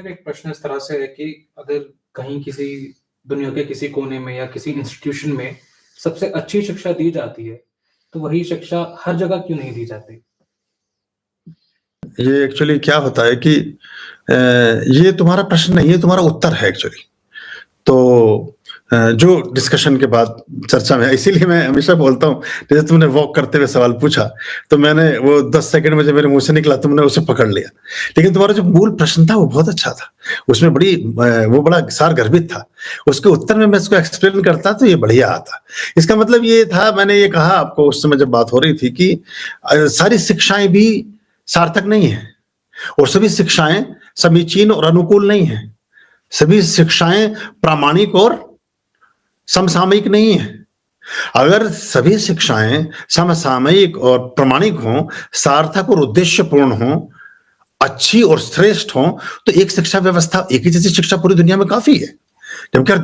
मेरा एक प्रश्न इस तरह से है कि अगर कहीं किसी दुनिया के किसी कोने में या किसी इंस्टीट्यूशन में सबसे अच्छी शिक्षा दी जाती है, तो वही शिक्षा हर जगह क्यों नहीं दी जाती? ये एक्चुअली क्या होता है कि ये तुम्हारा प्रश्न नहीं है, तुम्हारा उत्तर है एक्चुअली। तो जो डिस्कशन के बाद चर्चा में इसीलिए मैं हमेशा बोलता हूँ, जैसे तुमने वॉक करते हुए सवाल पूछा, तो मैंने वो 10 सेकंड में जब मेरे मुँह से निकला तुमने उसे पकड़ लिया। लेकिन तुम्हारा जो मूल प्रश्न था वो बहुत अच्छा था। उसमें वो बड़ा सारगर्भित था। उसके उत्तर में मैं इसको एक्सप्लेन करता तो ये बढ़िया आता। इसका मतलब ये था, मैंने ये कहा आपको उस समय जब बात हो रही थी कि सारी शिक्षाएँ भी सार्थक नहीं है और सभी शिक्षाएं समीचीन और अनुकूल नहीं है। सभी शिक्षाएं प्रामाणिक और समसामयिक नहीं है। अगर सभी शिक्षाएं समसामयिक और प्रामाणिक हों, सार्थक और उद्देश्यपूर्ण हों, अच्छी और श्रेष्ठ हों, तो एक शिक्षा व्यवस्था, एक ही जैसी शिक्षा पूरी दुनिया में काफी है। जबकि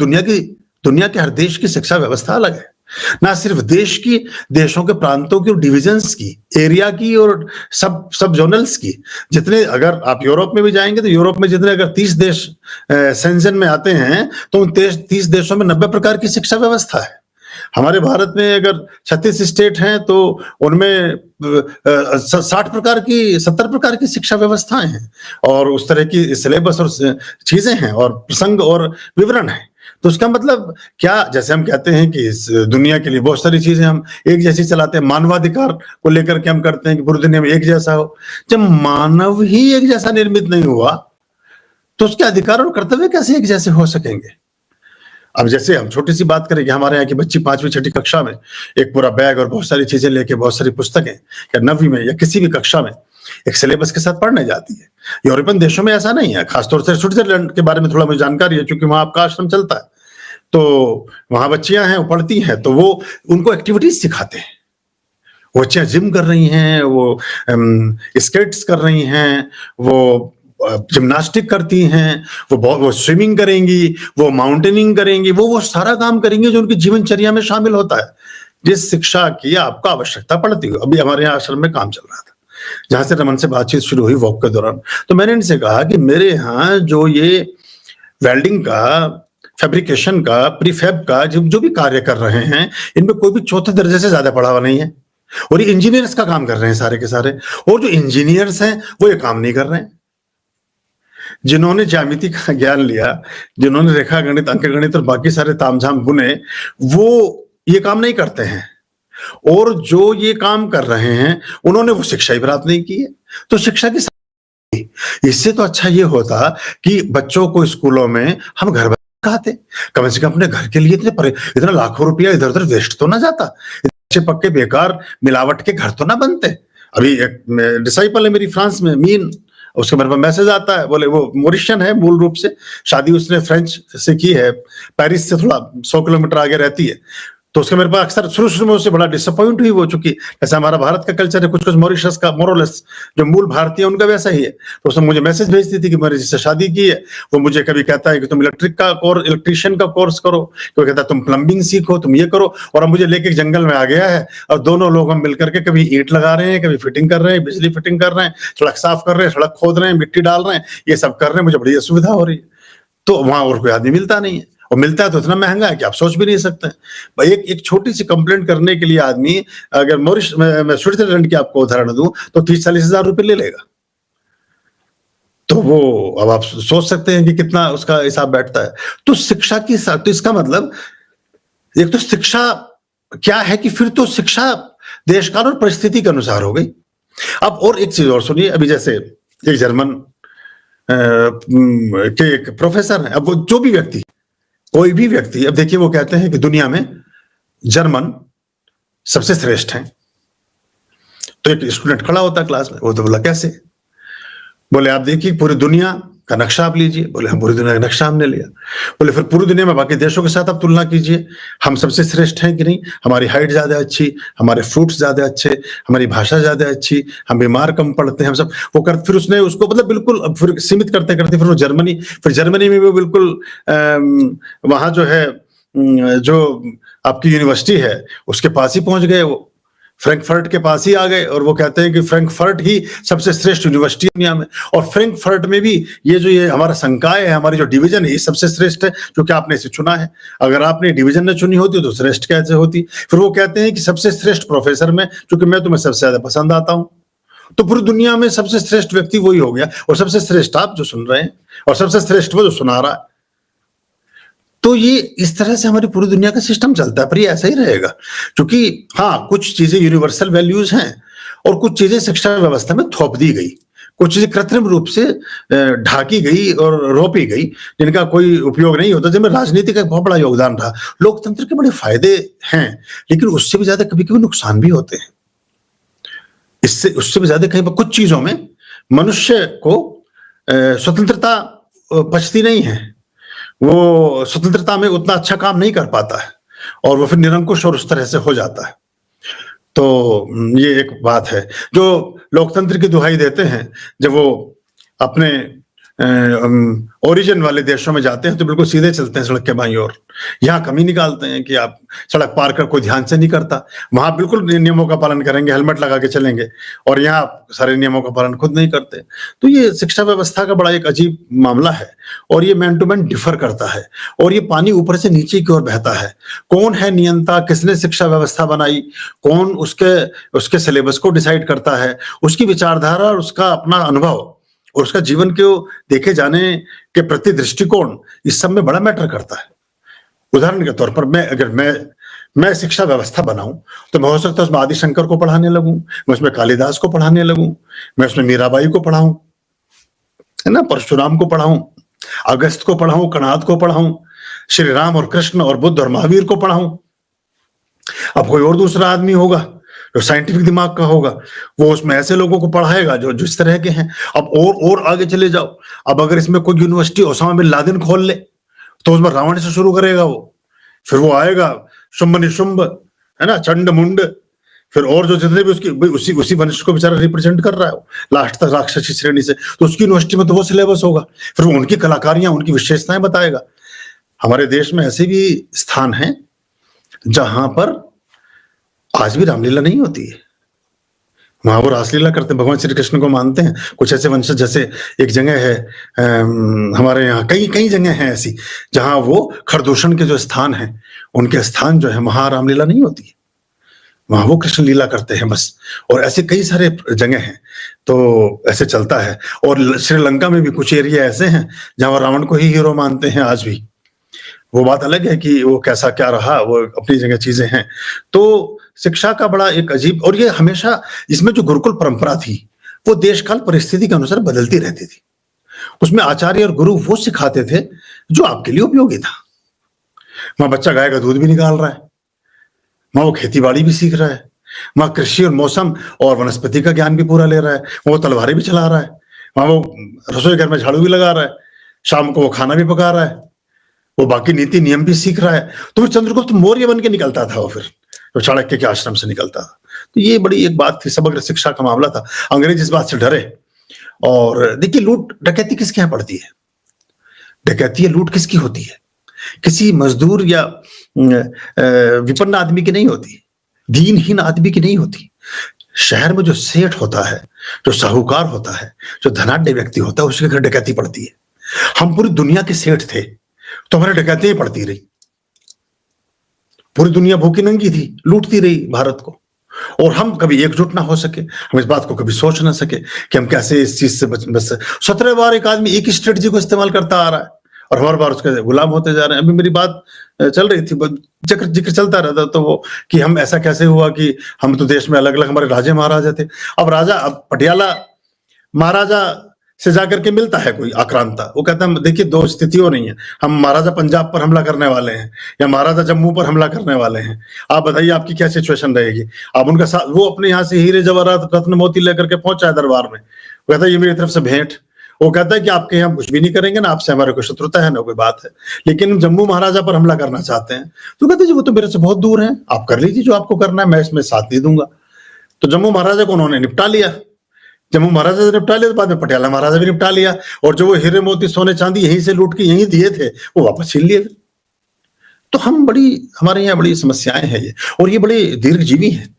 दुनिया के हर देश की शिक्षा व्यवस्था अलग है। ना सिर्फ देश की, देशों के प्रांतों की और डिविजन्स की, एरिया की और सब जोनल्स की। जितने, अगर आप यूरोप में भी जाएंगे तो यूरोप में जितने अगर 30 देश सेंजन में आते हैं तो उन 30 देशों में 90 प्रकार की शिक्षा व्यवस्था है। हमारे भारत में अगर 36 स्टेट हैं तो उनमें 60 प्रकार की, 70 प्रकार की शिक्षा व्यवस्थाएं हैं और उस तरह की सिलेबस और चीजें हैं और प्रसंग और विवरण है। तो उसका मतलब क्या, जैसे हम कहते हैं कि इस दुनिया के लिए बहुत सारी चीजें हम एक जैसी चलाते हैं, मानवाधिकार को लेकर के हम करते हैं कि पूरी दुनिया में एक जैसा हो। जब मानव ही एक जैसा निर्मित नहीं हुआ तो उसके अधिकार और कर्तव्य कैसे एक जैसे हो सकेंगे? अब जैसे हम छोटी सी बात करें कि हमारे यहाँ की बच्ची 5वीं 6ठी कक्षा में एक पूरा बैग और बहुत सारी चीजें लेके, बहुत सारी पुस्तकें, या 9वीं में या किसी भी कक्षा में एक सिलेबस के साथ पढ़ने जाती है। यूरोपियन देशों में ऐसा नहीं है। खासतौर से स्विट्जरलैंड के बारे में थोड़ा मुझे जानकारी है क्योंकि वहां आपका आश्रम चलता है। तो वहां बच्चियां हैं, वो पढ़ती हैं, तो वो उनको एक्टिविटीज सिखाते हैं। वो बच्चियां जिम कर रही हैं, वो स्केट्स कर रही हैं, वो जिम्नास्टिक करती हैं, वो स्विमिंग करेंगी, वो माउंटेनिंग करेंगी, वो सारा काम करेंगी जो उनकी जीवनचर्या में शामिल होता है, जिस शिक्षा की आपको आवश्यकता पड़ती हो। अभी हमारे यहाँ आश्रम में काम चल रहा था, जहां से रमन से बातचीत शुरू हुई वॉक के दौरान, तो मैंने इनसे कहा कि मेरे यहाँ जो ये वेल्डिंग का, फैब्रिकेशन का, प्रीफैब का जो भी कार्य कर रहे हैं, इनमें कोई भी चौथे दर्जे से ज्यादा पढ़ा हुआ नहीं है और ये इंजीनियर्स का काम कर रहे हैं सारे के सारे। और जो इंजीनियर्स हैं वो ये काम नहीं कर रहे हैं। जिन्होंने ज्यामिति का ज्ञान लिया, जिन्होंने रेखा गणित, अंक गणित और बाकी सारे तामझाम बुने, वो ये काम नहीं करते हैं। और जो ये काम कर रहे हैं उन्होंने वो शिक्षा ही प्राप्त नहीं की है। तो शिक्षा की, इससे तो अच्छा ये होता कि बच्चों को स्कूलों में हम घर सिखाते, कम से कम अपने घर के लिए इतना लाखों रुपया इधर उधर वेस्ट तो ना जाता, अच्छे पक्के बेकार मिलावट के घर तो ना बनते। अभी एक डिसाइपल है मेरी फ्रांस में, मीन, उसके मेरे पास मैसेज आता है, बोले वो मॉरिशियन है मूल रूप से, शादी उसने फ्रेंच से की है, पेरिस से थोड़ा 100 किलोमीटर आगे रहती है। तो उसके मेरे पास अक्सर शुरू में उससे बड़ा डिसअपॉइंट हुई वो, चूंकि जैसे हमारा भारत का कल्चर है, कुछ मॉरिशस का मोरलेस जो मूल भारतीय उनका वैसा ही है। तो उसने मुझे मैसेज भेजती थी कि मैंने जिससे शादी की है वो मुझे कभी कहता है कि तुम इलेक्ट्रिशियन का कोर्स करो, कोई कहता है तुम प्लम्बिंग सीखो, तुम ये करो। और अब मुझे लेके जंगल में आ गया है और दोनों लोग हम मिलकर के कभी ईंट लगा रहे हैं, कभी फिटिंग कर रहे हैं, बिजली फिटिंग कर रहे हैं, सड़क साफ कर रहे हैं, सड़क खोद रहे हैं, मिट्टी डाल रहे हैं, ये सब कर रहे हैं। मुझे बड़ी असुविधा हो रही है। तो वहां और कोई आदमी मिलता नहीं है, और मिलता है तो इतना महंगा है कि आप सोच भी नहीं सकते। भाई एक छोटी सी कंप्लेंट करने के लिए आदमी, अगर मैं स्विट्जरलैंड की आपको उदाहरण दूं तो 30-40 हजार रुपये ले लेगा। तो वो, अब आप सोच सकते हैं कि कितना उसका हिसाब बैठता है। तो शिक्षा की, तो इसका मतलब एक तो शिक्षा क्या है कि फिर तो शिक्षा देश काल और परिस्थिति के अनुसार हो गई। अब और एक चीज और सुनिए, अभी जैसे एक जर्मन के एक प्रोफेसर है, अब वो जो भी व्यक्ति, कोई भी व्यक्ति, अब देखिए वो कहते हैं कि दुनिया में जर्मन सबसे श्रेष्ठ हैं। तो एक स्टूडेंट खड़ा होता है क्लास में, वो तो बोला कैसे? बोले आप देखिए पूरी दुनिया का नक्शा आप लीजिए। बोले हम पूरी दुनिया का नक्शा हमने लिया। बोले फिर पूरी दुनिया में बाकी देशों के साथ आप तुलना कीजिए, हम सबसे श्रेष्ठ हैं कि नहीं? हमारी हाइट ज्यादा अच्छी, हमारे फ्रूट्स ज्यादा अच्छे, हमारी भाषा ज्यादा अच्छी, हम बीमार कम पड़ते हैं, हम सब वो कर। फिर उसने उसको मतलब बिल्कुल फिर सीमित करते करते फिर वो जर्मनी में वो बिल्कुल वहां जो है, जो आपकी यूनिवर्सिटी है उसके पास ही पहुंच गए वो। फ्रैंकफर्ट के पास ही आ गए और वो कहते हैं कि फ्रैंकफर्ट ही सबसे श्रेष्ठ यूनिवर्सिटी दुनिया में, और फ्रैंकफर्ट में भी ये हमारा संकाय है, हमारी जो डिवीजन है, ये सबसे श्रेष्ठ है, क्योंकि आपने इसे चुना है। अगर आपने डिवीजन ने चुनी होती तो श्रेष्ठ कैसे होती? फिर वो कहते हैं कि सबसे श्रेष्ठ प्रोफेसर में, क्योंकि मैं तुम्हें सबसे ज्यादा पसंद आता हूं, तो पूरी दुनिया में सबसे श्रेष्ठ व्यक्ति वही हो गया, और सबसे श्रेष्ठ आप जो सुन रहे हैं, और सबसे श्रेष्ठ वो जो सुना रहा है। तो ये इस तरह से हमारी पूरी दुनिया का सिस्टम चलता है, पर ये ऐसा ही रहेगा, क्योंकि हाँ, कुछ चीजें यूनिवर्सल वैल्यूज हैं और कुछ चीजें शिक्षा व्यवस्था में थोप दी गई, कुछ चीजें कृत्रिम रूप से ढाकी गई और रोपी गई, जिनका कोई उपयोग नहीं होता, जिनमें राजनीति का एक बहुत बड़ा योगदान रहा। लोकतंत्र के बड़े फायदे हैं, लेकिन उससे भी ज्यादा कभी कभी नुकसान भी होते हैं। इससे उससे भी ज्यादा कहीं पर कुछ चीजों में मनुष्य को स्वतंत्रता बचती नहीं है, वो स्वतंत्रता में उतना अच्छा काम नहीं कर पाता है, और वो फिर निरंकुश और उस तरह से हो जाता है। तो ये एक बात है। जो लोकतंत्र की दुहाई देते हैं, जब वो अपने ओरिजिन वाले देशों में जाते हैं तो बिल्कुल सीधे चलते हैं सड़क के बाईं ओर, यहाँ कमी निकालते हैं कि आप सड़क पार कर कोई ध्यान से नहीं करता, वहां बिल्कुल नियमों का पालन करेंगे, हेलमेट लगा के चलेंगे, और यहाँ आप सारे नियमों का पालन खुद नहीं करते। तो ये शिक्षा व्यवस्था का बड़ा एक अजीब मामला है, और ये मैन टू मैन डिफर करता है, और ये पानी ऊपर से नीचे की ओर बहता है। कौन है नियंता, किसने शिक्षा व्यवस्था बनाई, कौन उसके सिलेबस को डिसाइड करता है, उसकी विचारधारा और उसका अपना अनुभव और उसका जीवन को देखे जाने के प्रति दृष्टिकोण, इस सब में बड़ा मैटर करता है। उदाहरण के तौर पर अगर मैं शिक्षा व्यवस्था बनाऊं, तो मैं हो सकता है उसमें आदिशंकर को पढ़ाने लगूं, मैं उसमें कालिदास को पढ़ाने लगूं, मैं उसमें मीराबाई को पढ़ाऊं, है ना, परशुराम को पढ़ाऊं, अगस्त को पढ़ाऊं, कणाद को पढ़ाऊं, श्री राम और कृष्ण और बुद्ध और महावीर को पढ़ाऊं। अब कोई और दूसरा आदमी होगा जो साइंटिफिक दिमाग का होगा, वो उसमें ऐसे लोगों को पढ़ाएगा जो जिस तरह के हैं। अब और आगे चले जाओ, अब अगर इसमें कोई यूनिवर्सिटी ओसामा बिन लादेन खोल ले, तो उसमें रावण से शुरू करेगा वो, फिर वो आएगा शुंभ निशुंभ, है ना, चंड मुंड, फिर और जो जितने भी उसकी उसी वंश को बेचारा रिप्रेजेंट कर रहा है, लास्ट तक राक्षसी श्रेणी से, तो उसकी यूनिवर्सिटी में तो वो सिलेबस होगा, फिर वो उनकी कलाकारियां, उनकी विशेषताएं बताएगा। हमारे देश में ऐसे भी स्थान हैं जहां पर आज भी रामलीला नहीं होती है, वहां वो रासलीला करते हैं, भगवान श्री कृष्ण को मानते हैं। कुछ ऐसे वंशज, जैसे एक जगह है हमारे यहाँ, कई जगह हैं ऐसी जहां वो खरदूषण के जो स्थान हैं, उनके स्थान जो है वहां रामलीला नहीं होती है, वहां वो कृष्ण लीला करते हैं बस। और ऐसे कई सारे जगह हैं, तो ऐसे चलता है। और श्रीलंका में भी कुछ एरिया ऐसे हैं जहां रावण को ही हीरो मानते हैं आज भी। वो बात अलग है कि वो कैसा क्या रहा, वो अपनी जगह चीजें हैं। तो शिक्षा का बड़ा एक अजीब, और ये हमेशा इसमें जो गुरुकुल परंपरा थी, वो देशकाल परिस्थिति के अनुसार बदलती रहती थी। उसमें आचार्य और गुरु वो सिखाते थे जो आपके लिए उपयोगी था। वहां बच्चा गाय का दूध भी निकाल रहा है, वहां वो खेती बाड़ी भी सीख रहा है, वहां कृषि और मौसम और वनस्पति का ज्ञान भी पूरा ले रहा है, वो तलवारें भी चला रहा है, वहां वो रसोई घर में झाड़ू भी लगा रहा है, शाम को वो खाना भी पका रहा है, वो बाकी नीति नियम भी सीख रहा है। तो वो चंद्रगुप्त मौर्य बन के निकलता था, वो फिर तो चाणक्य के आश्रम से निकलता था। तो ये बड़ी एक बात थी, समग्र शिक्षा का मामला था। अंग्रेज इस बात से डरे। और देखिए, लूट डकैती किसके यहाँ पड़ती है? डकैती या लूट किसकी होती है? किसी मजदूर या विपन्न आदमी की नहीं होती, दीनहीन आदमी की नहीं होती। शहर में जो सेठ होता है, जो साहूकार होता है, जो धनाढ्य व्यक्ति होता है, उसके घर डकैती पड़ती है। हम पूरी दुनिया के सेठ थे तो हमारी डकैती ही पड़ती रही। पूरी दुनिया भूखी नंगी थी, लूटती रही भारत को, और हम कभी एकजुट ना हो सके, हम इस बात को कभी सोच ना सके कि हम कैसे इस चीज से बच 17 बार एक आदमी एक ही स्ट्रेटजी को इस्तेमाल करता आ रहा है और हर बार उसके गुलाम होते जा रहे हैं। अभी मेरी बात चल रही थी, जिक्र चलता रहता, तो वो कि हम ऐसा कैसे हुआ कि हम तो देश में अलग अलग हमारे राजे महाराजा थे। अब पटियाला महाराजा से जाकर के मिलता है कोई आक्रांता, वो कहता है देखिए 2 स्थितियों नहीं है, हम महाराजा पंजाब पर हमला करने वाले हैं या महाराजा जम्मू पर हमला करने वाले हैं, आप बताइए आपकी क्या सिचुएशन रहेगी। आप उनका साथ, वो अपने यहाँ से हीरे जवाहरात रत्न मोती लेकर के पहुंचा है दरबार में, वो कहता है ये मेरी तरफ से भेंट। वो कहता है कि आपके यहाँ कुछ भी नहीं करेंगे ना, आपसे हमारे कोई शत्रुता है ना कोई बात है, लेकिन हम जम्मू महाराजा पर हमला करना चाहते हैं। तो कहते जी वो तो मेरे से बहुत दूर है, आप कर लीजिए जो आपको करना है, मैं इसमें साथ नहीं दूंगा। तो जम्मू महाराजा को उन्होंने निपटा लिया, जम्मू महाराजा से निपटा लिया, तो बाद में पटियाला महाराजा भी निपटा लिया, और जो वो हीरे मोती सोने चांदी यहीं से लूट के यहीं दिए थे वो वापस छीन लिए। तो हमारे यहाँ बड़ी समस्याएं हैं ये, और ये बड़े दीर्घजीवी हैं।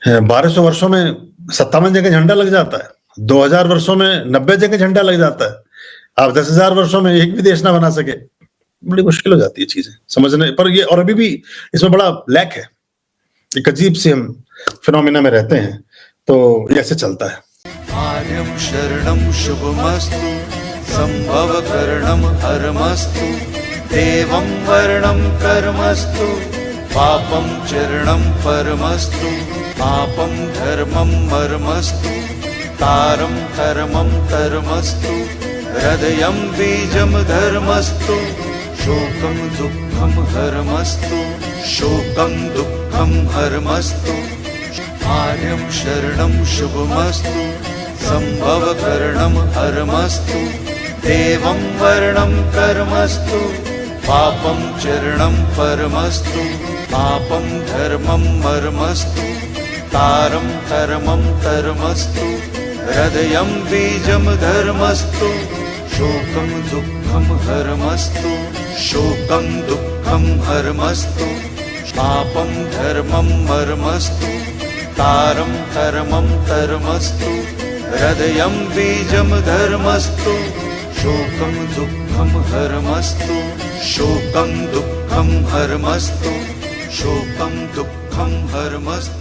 1200 वर्षों में 57 जगह झंडा लग जाता है, 2000 वर्षों में 90 जगह झंडा लग जाता है, आप 10,000 वर्षों में एक भी देश ना बना सके, बड़ी मुश्किल हो जाती है चीजें समझने पर। ये और अभी भी इसमें बड़ा लैक है, एक अजीब से हम फिनोमिना में रहते हैं, तो ये ऐसे चलता है। आर्यं शरणं शुभमस्तु, संभवकरणं हरमस्तु, देवं वर्णं कर्मस्तु, पापं चरणं परमस्तु, पापं धर्मं मर्मस्तु, तारं धर्मं धर्मस्तु, हृदयं बीजं धर्मस्तु, शोकं दुःखं हरमस्तु, शोकं दुःखं हरमस्तु। आर्यं शरणं शुभमस्तु, संभवकरणं हरमस्तु, देवं वर्णं कर्मस्तु, पापं चरणं परमस्तु, पापं धर्मं मर्मस्तु, तारं धर्मं धर्मस्तु, हृदयं बीजं धर्मस्तु, शोकं दुःखं हरमस्तु, शोकं दुःखं हरमस्तु, पापं धर्मं मर्मस्तु, तारं धर्मं धर्मस्तु, हृदयं बीजं धर्मस्तु, शोकं दुःखं हरमस्तु, शोकं दुःखं हरमस्तु, शोकं दुःखं हरमस्तु।